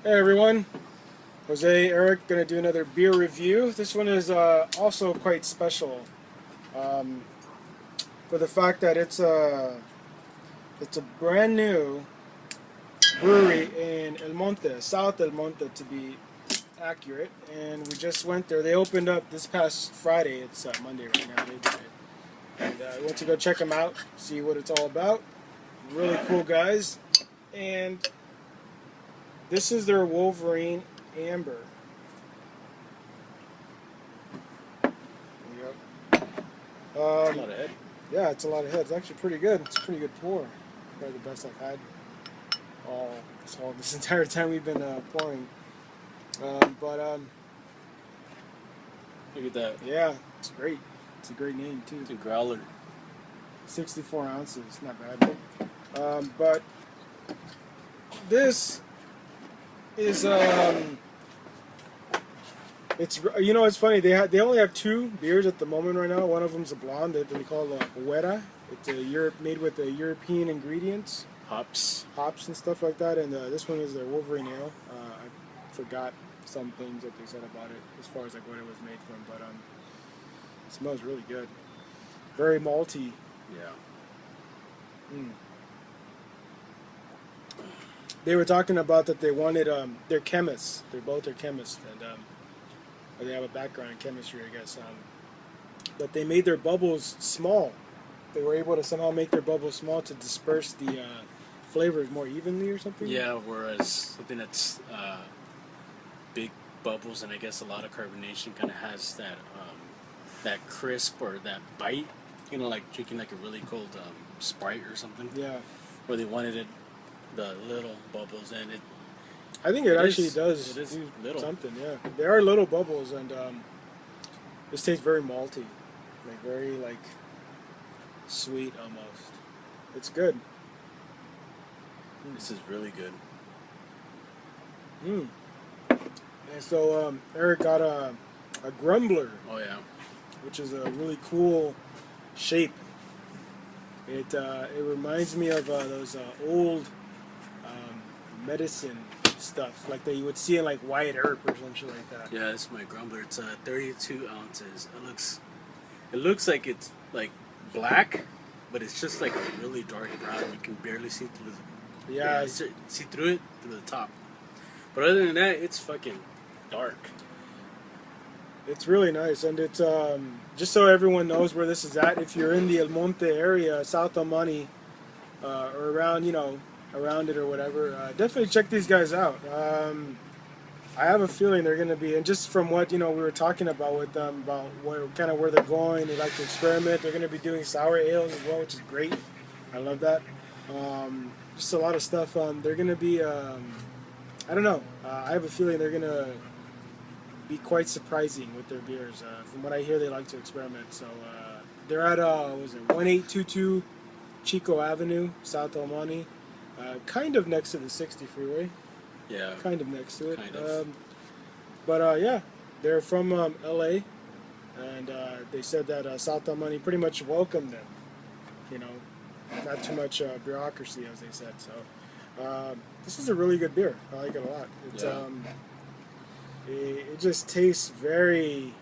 Hey everyone, Jose, Eric, gonna do another beer review. This one is also quite special um, for the fact that it's a brand new brewery in El Monte, South El Monte to be accurate, and we just went there. They opened up this past Friday. It's Monday right now, Labor Day, and I went to go check them out, see what it's all about. Really cool guys, and this is their Wolverine Amber. That's a lot of head. Yeah, it's a lot of heads. It's actually pretty good. It's a pretty good pour. Probably the best I've had all this entire time we've been pouring. But Look at that. yeah, it's great. It's a great name too. It's a growler. 64 ounces, not bad. But this is it's it's funny. They only have two beers at the moment right now. One of them's a blonde that they call Huera. It's made with the European ingredients, Hops. hops and stuff like that. And this one is their Wolverine Ale. I forgot some things that they said about it as far as like what it was made from, but it smells really good. Very malty. Yeah. Mm. They were talking about that they wanted they're chemists. They're both chemists, and or they have a background in chemistry, I guess. But they made their bubbles small. They were able to somehow make their bubbles small to disperse the flavors more evenly, or something. Yeah. Whereas something that's big bubbles and I guess a lot of carbonation kind of has that crisp or that bite. You know, like drinking like a really cold Sprite or something. Yeah. Where they wanted it, the little bubbles, and I think it actually is, does it is do little. something. Yeah, there are little bubbles, and this tastes very malty, like very like sweet almost. It's good. This is really good. Mm. And so Eric got a grumbler, Oh yeah. which is a really cool shape. It reminds me of those old medicine stuff, like that you would see in like Wyatt Earp or something like that. Yeah, it's my grumbler. It's 32 ounces. It looks like it's like black, but it's just like a really dark brown. You can barely see through the Yeah, see through it through the top. But other than that, it's fucking dark. it's really nice, and it's just so everyone knows where this is at. If you're in the El Monte area, South El Monte, or around, around it or whatever, definitely check these guys out. I have a feeling they're going to be, and just from what we were talking about with them about where they're going, they like to experiment. They're going to be doing sour ales as well, which is great. I love that. Just a lot of stuff. They're going to be, I don't know. I have a feeling they're going to be quite surprising with their beers. From what I hear, they like to experiment. So they're at 1822 Chico Avenue, South El Monte, kind of next to the 60 freeway. Yeah. Kind of next to it. Kind of. But yeah, they're from LA, and they said that South El Monte pretty much welcomed them. Not too much bureaucracy, as they said. So this is a really good beer. I like it a lot. It's Yeah. it just tastes very.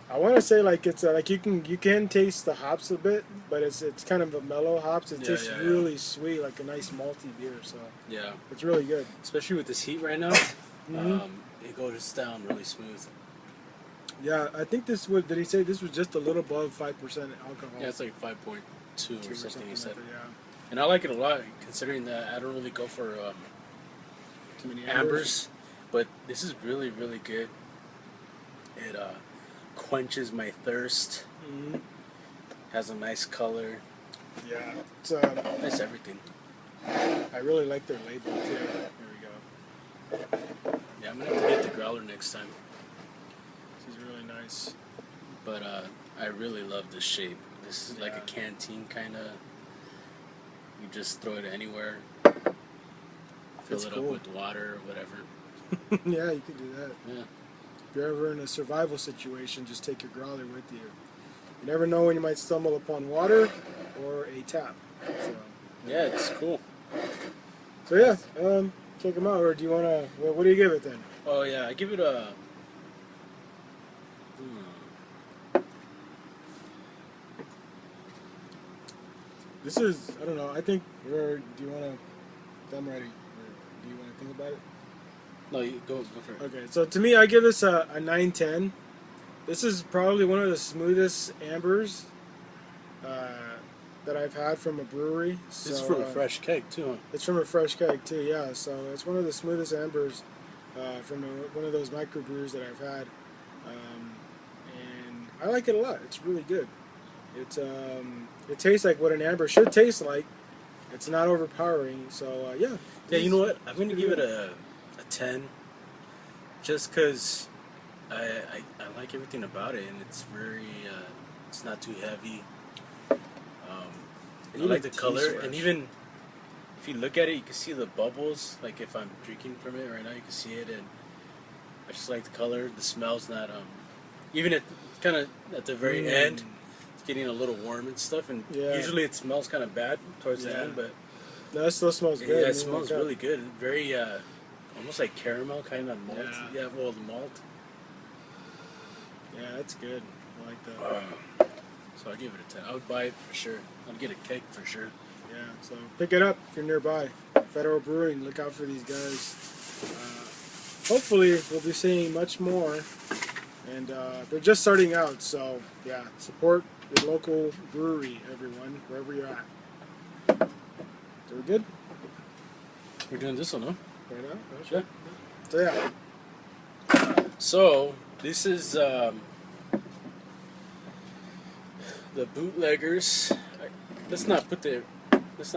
I want to say like it's like you can taste the hops a bit, but it's kind of a mellow hops. It tastes Yeah. really sweet, like a nice malty beer. So Yeah. it's really good. Especially with this heat right now, Mhm. it goes down really smooth. Yeah, I think this was. Did he say this was just a little above 5% alcohol? Yeah, it's like 5.2 or something. He said. Like that, yeah. And I like it a lot, considering that I don't really go for Too many ambers, but this is really, really good. It quenches my thirst. Mhm. Has a nice color. Yeah, it's, Nice everything. I really like their label too. There we go. Yeah, I'm gonna have to get the growler next time. This is really nice. But I really love this shape. This is like a Yeah. canteen kind of. You just throw it anywhere. Fill It's it cool. up with water or whatever. Yeah, you could do that. Yeah. If you're ever in a survival situation, just take your growler with you. You never know when you might stumble upon water or a tap. So Yeah, it's cool. yeah, check them out, or do you want to? What do you give it then? Oh yeah, I give it a. This is, I don't know. I think. Or do you want to? I'm ready. Or do you want to think about it? No, you go for it. Okay, so to me, I give this a 9/10. This is probably one of the smoothest ambers that I've had from a brewery. So, It's from a fresh keg too. Huh? It's from a fresh keg too, yeah. So it's one of the smoothest ambers from one of those microbrews that I've had, and I like it a lot. It's really good. It tastes like what an amber should taste like. It's not overpowering. So yeah. Yeah, you know what? I'm gonna give it a 10, just because I like everything about it, and it's very it's not too heavy. I like the color, and even if you look at it, you can see the bubbles. Like if I'm drinking from it right now, you can see it, and I just like the color. The smell's not even at kind of at the very end, it's getting a little warm and stuff. And usually it smells kind of bad towards the end, but no, it still smells good. Yeah, it smells really good. Very almost like caramel kind of malt. Yeah, well, the malt. Yeah, that's good. I like that. So I'd give it a 10. I would buy it for sure. I'd get a keg for sure. Yeah, so pick it up if you're nearby. Federal Brewing, look out for these guys. Hopefully, we'll be seeing much more. And they're just starting out, so yeah, support your local brewery, everyone, wherever you're at. So we're good? We're doing this one, huh? Right now? Sure. So yeah. So, this is the Bootleggers. Let's not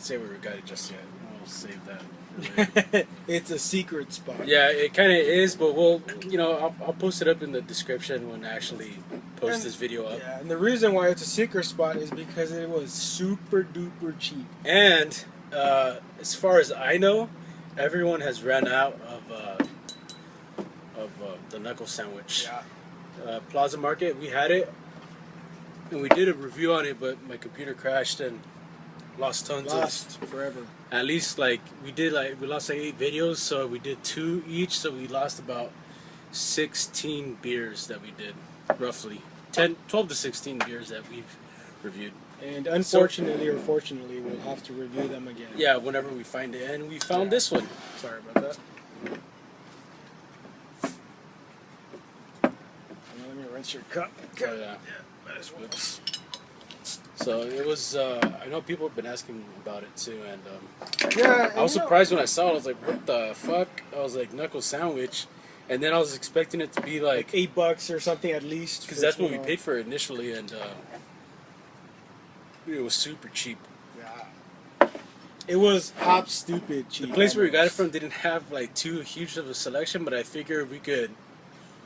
say where we got it just yet. We'll save that. It's a secret spot. Yeah, it kind of is, but I'll post it up in the description when I actually post this video up. Yeah, and the reason why it's a secret spot is because it was super duper cheap. And as far as I know, everyone has ran out of the Knuckle sandwich. Yeah. Plaza Market, we had it, and we did a review on it, but my computer crashed and lost forever. At least we lost 8 videos, so we did 2 each, so we lost about 16 beers that we did, roughly 12 to 16 beers that we've reviewed. And unfortunately or fortunately, we'll have to review them again. Yeah, whenever we find it, and we found this one. Sorry about that. Let me rinse your cup. Oh, yeah. Might as well. So it was. I know people have been asking about it too, and I was surprised when I saw it. I was like, "What the fuck?" I was like, "Knuckle sandwich," and then I was expecting it to be like $8 or something at least, because that's what we paid for it initially, and it was super cheap. Yeah, it was hop stupid cheap. The place where we got it from didn't have too huge of a selection, but I figured we could.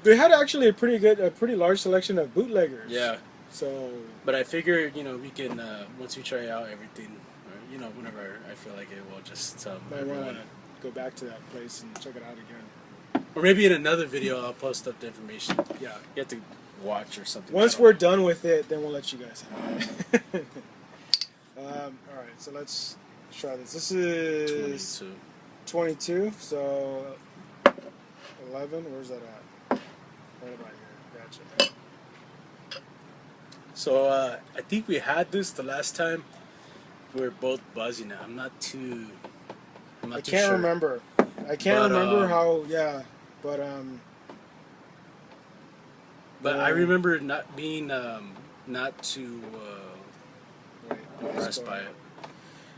They had actually a pretty large selection of bootleggers. Yeah. So. But I figured, we can once we try out everything, or whenever I feel like it, we'll just might want to go back to that place and check it out again. Or maybe in another video, I'll post up the information. Yeah. You have to watch or something. Once we're done with it, then we'll let you guys have it. All right, so let's try this. This is 22. So 11. Where's that at? Right about here. Gotcha. So I think we had this the last time. We were both buzzing. I'm not too I can't remember. I can't remember how. Yeah, but But I remember not being not too impressed by it.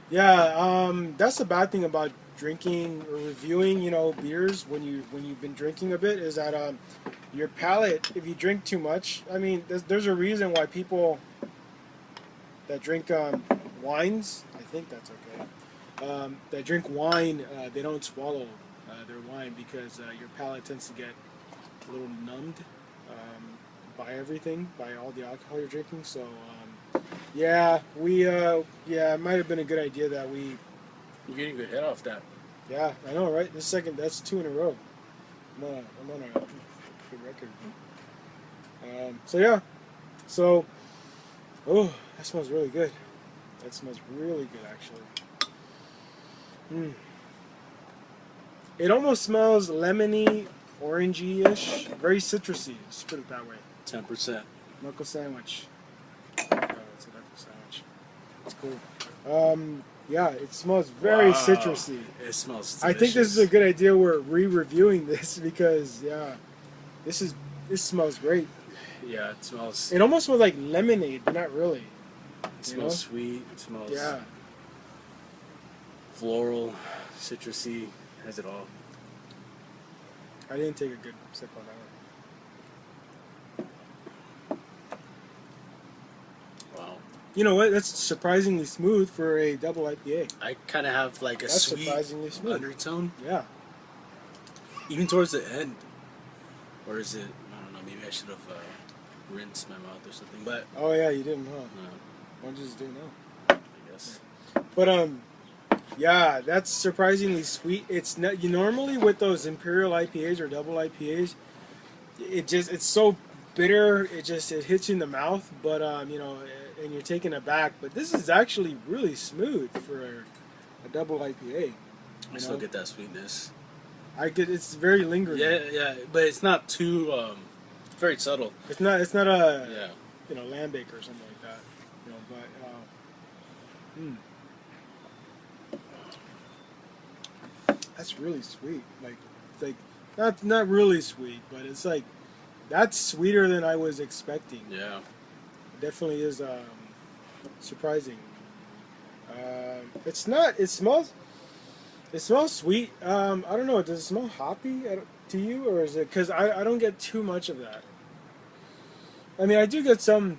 Yeah, that's the bad thing about drinking or reviewing, beers when you've been drinking a bit, is that your palate, if you drink too much, I mean, there's a reason why people that drink wines, I think that's okay, that drink wine, they don't swallow their wine because your palate tends to get a little numbed by everything, by all the alcohol you're drinking. So it might have been a good idea that we. You're getting a good head off that. Yeah, I know, right? That's 2 in a row. I'm on a good record. Oh, that smells really good. That smells really good, actually. It almost smells lemony, orangey-ish, very citrusy. Let's put it that way. 10%. Knuckle sandwich. Oh, it's a knuckle sandwich. It's cool. Yeah, it smells very citrusy. It smells delicious. I think this is a good idea. We're re-reviewing this because this smells great. Yeah, it smells. It almost smells like lemonade, but not really. It smells sweet. It smells floral, citrusy. Has it all. I didn't take a good sip on that one. Wow. You know what? That's surprisingly smooth for a double IPA. I kind of have like a sweet surprisingly smooth undertone. Yeah. Even towards the end. Or is it? I don't know. Maybe I should have rinsed my mouth or something. But Oh yeah, you didn't, huh? no, Why don't you just do it now? I guess. But yeah, that's surprisingly sweet. It's not normally with those imperial IPAs or double IPAs, it's so bitter. It hits you in the mouth. But you know, and you're taken aback. But this is actually really smooth for a double IPA. I still get that sweetness. It's very lingering. Yeah, but it's not too. Very subtle. It's not a Yeah. lambic or something like that. You know, but that's really sweet. Like not really sweet, but it's like that's sweeter than I was expecting. Yeah. It definitely is surprising. It's not. It smells sweet. I don't know. Does it smell hoppy to you, or is it? Because I don't get too much of that. I mean, I do get some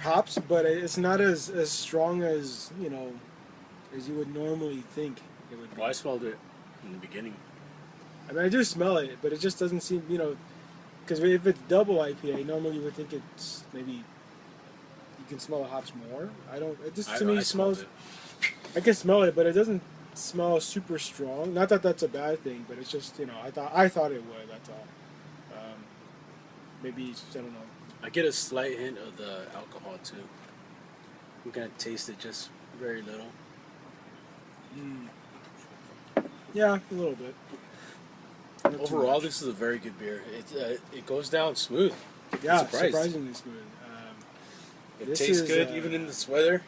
hops, but it's not as strong as as you would normally think it would be. Well, I smelled it in the beginning. I mean, I do smell it, but it just doesn't seem because if it's double IPA, normally you would think it's maybe you can smell the hops more. I don't. It just to me smells. I can smell it, but it doesn't smell super strong. Not that that's a bad thing, but it's just I thought it would. That's all. Maybe I don't know. I get a slight hint of the alcohol too. I'm gonna taste it just very little. Yeah, a little bit. Not Overall, this is a very good beer. It goes down smooth. Yeah, surprised. surprisingly smooth. It tastes good even in this weather.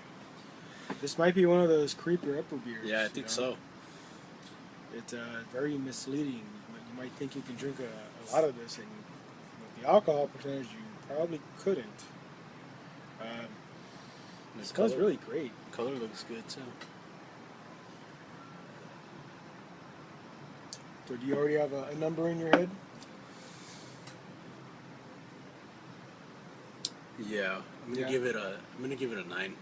This might be one of those creeper upper beers. Yeah, I think so. It's very misleading. You might think you can drink a lot of this, and with the alcohol percentage, you probably couldn't. It smells really great. Color looks good too. So, do you already have a number in your head? Yeah, I'm gonna give it a 9.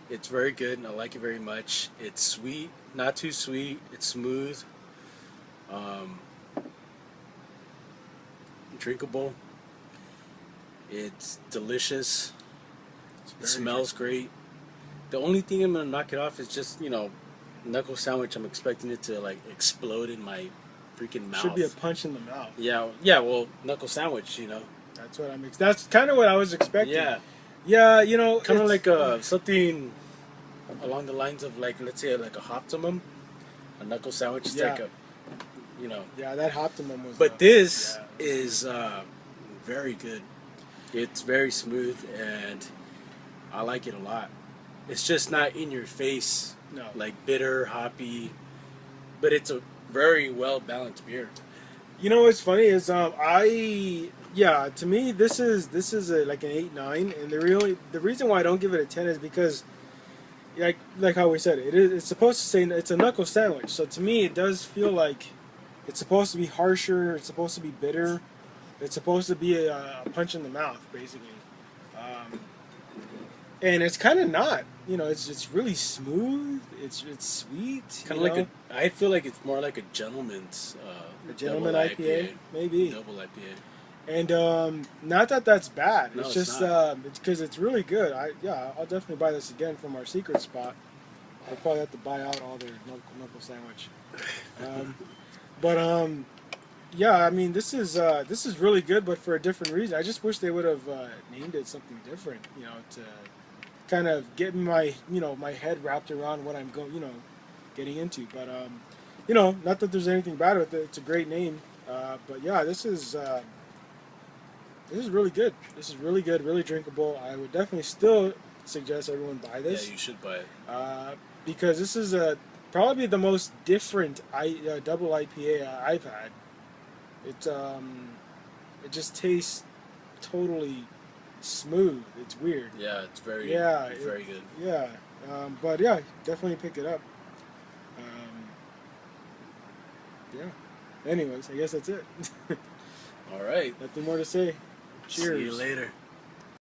It's very good, and I like it very much. It's sweet, not too sweet. It's smooth, drinkable. It's delicious. It smells great. The only thing I'm gonna knock it off is just knuckle sandwich. I'm expecting it to like explode in my freaking mouth. Should be a punch in the mouth. Yeah. Well, knuckle sandwich. That's what That's kind of what I was expecting. Yeah. Yeah, kind of like something along the lines of like, let's say like a Hoptimum. A knuckle sandwich is like a, Yeah, that Hoptimum was. But this is very good. It's very smooth, and I like it a lot. It's just not in your face, like bitter, hoppy, but it's a very well balanced beer. You know what's funny is to me this is like an 8-9, and the reason why I don't give it a 10 is because like how we said it's supposed to say it's a knuckle sandwich, so to me it does feel like it's supposed to be harsher, it's supposed to be bitter, it's supposed to be a punch in the mouth basically, and it's kind of not. It's really smooth. It's sweet. Kind of like I feel like it's more like a gentleman's. A gentleman IPA, maybe. Double IPA. And not that that's bad. No, it's just it's because it's really good. I'll definitely buy this again from our secret spot. I'll probably have to buy out all their knuckle sandwich. Yeah, I mean this is really good, but for a different reason. I just wish they would have named it something different. To kind of get my my head wrapped around what I'm getting into. But you know, not that there's anything bad with it. It's a great name. But yeah, this is really good. This is really good, really drinkable. I would definitely still suggest everyone buy Yeah, this. you should buy it. Because this is probably the most different double IPA I've had. It just tastes totally smooth. It's weird. Yeah, it's very Yeah, very good. yeah. But yeah, definitely pick it up. Yeah. Anyways, I guess that's it. All right. Nothing more to say. Cheers. See you later.